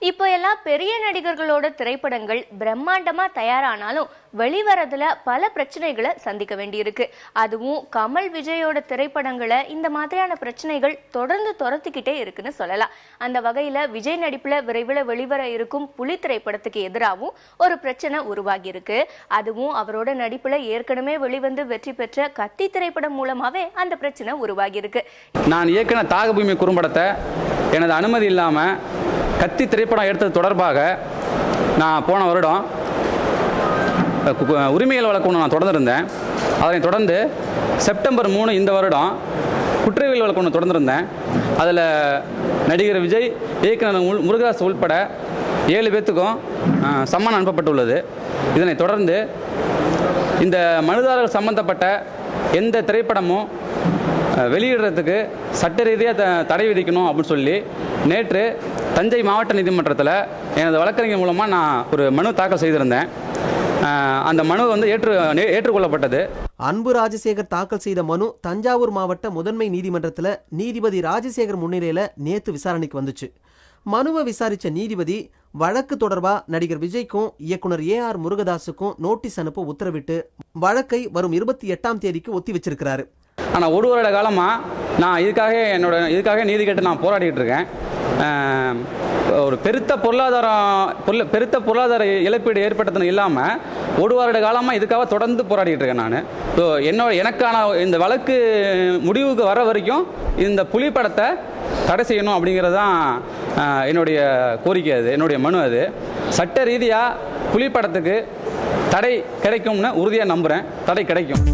இப்போ எல்லாம் பெரிய நடிகர்களோட திரைப்படங்கள் பிரம்மாண்டமா தயாரானாலும் வெளிவரதுல பல பிரச்சனைகளை சந்திக்க வேண்டியிருக்கு. அதுவும் கமல் விஜயோட திரைப்படங்களை இந்த மாதிரியான பிரச்சனைகள் தொடர்ந்து துரத்திக்கிட்டே இருக்குன்னு சொல்லலாம். அந்த வகையில விஜய் நடிப்புல விரைவில் வெளிவர இருக்கும் புலி திரைப்படத்துக்கு எதிராகவும் ஒரு பிரச்சனை உருவாகி இருக்கு. அதுவும் அவரோட நடிப்புல ஏற்கனவே வெளிவந்து வெற்றி பெற்ற கத்தி திரைப்படம் மூலமாவே அந்த பிரச்சனை உருவாகி இருக்கு. நான் இயக்குன தாகபூமி குறும்படத்தை எனது அனுமதி இல்லாம கத்தி திரைப்படம் எடுத்தது தொடர்பாக நான் போன வருடம் உரிமைகள் வழக்கு ஒன்று நான் தொடர்ந்திருந்தேன். அதனைத் தொடர்ந்து செப்டம்பர் 3 இந்த வருடம் குற்றவியல் வழக்கு ஒன்று தொடர்ந்திருந்தேன். அதில் நடிகர் விஜய், இயக்குனர் முருகதாஸ் உள்பட 7 பேர்த்துக்கும் சம்மன் அனுப்பப்பட்டுள்ளது. இதனைத் தொடர்ந்து இந்த மனுதாரர்கள் சம்பந்தப்பட்ட எந்த திரைப்படமும் வெளியிடுறதுக்கு சட்ட ரீதியாக தடை விதிக்கணும் அப்படின்னு சொல்லி நேற்று தஞ்சை மாவட்ட நீதிமன்றத்தில் எனது வழக்கறிஞர் மூலமாக நான் ஒரு மனு தாக்கல் செய்திருந்தேன். அந்த மனு வந்து ஏற்றுக்கொள்ளப்பட்டது. அன்பு ராஜசேகர் தாக்கல் செய்த மனு தஞ்சாவூர் மாவட்ட முதன்மை நீதிமன்றத்தில் நீதிபதி ராஜசேகர் முன்னிலையில் நேற்று விசாரணைக்கு வந்துச்சு. மனுவை விசாரித்த நீதிபதி வழக்கு தொடர்பாக நடிகர் விஜய்க்கும் இயக்குனர் AR முருகதாஸுக்கும் நோட்டீஸ் அனுப்ப உத்தரவிட்டு வழக்கை வரும் 28ஆம் தேதிக்கு ஒத்தி வச்சிருக்கிறாரு. ஆனால் ஒரு வருட காலமாக நான் இதுக்காக நீதி கேட்டு நான் போராடிட்டு இருக்கேன். ஒரு பெருத்த பொருளாதார இழப்பீடு ஏற்பட்டதுன்னு இல்லாமல் ஒரு வருட காலமாக இதுக்காக தொடர்ந்து போராடிட்டு இருக்கேன். நான் எனக்கான இந்த வழக்கு முடிவுக்கு வர வரைக்கும் இந்த புலி படத்தை தடை செய்யணும் அப்படிங்கிறது தான் என்னுடைய கோரிக்கை. அது என்னுடைய மனு. அது சட்ட ரீதியாக புலி படத்துக்கு தடை கிடைக்கும்னு உறுதியாக நம்புகிறேன். தடை கிடைக்கும்.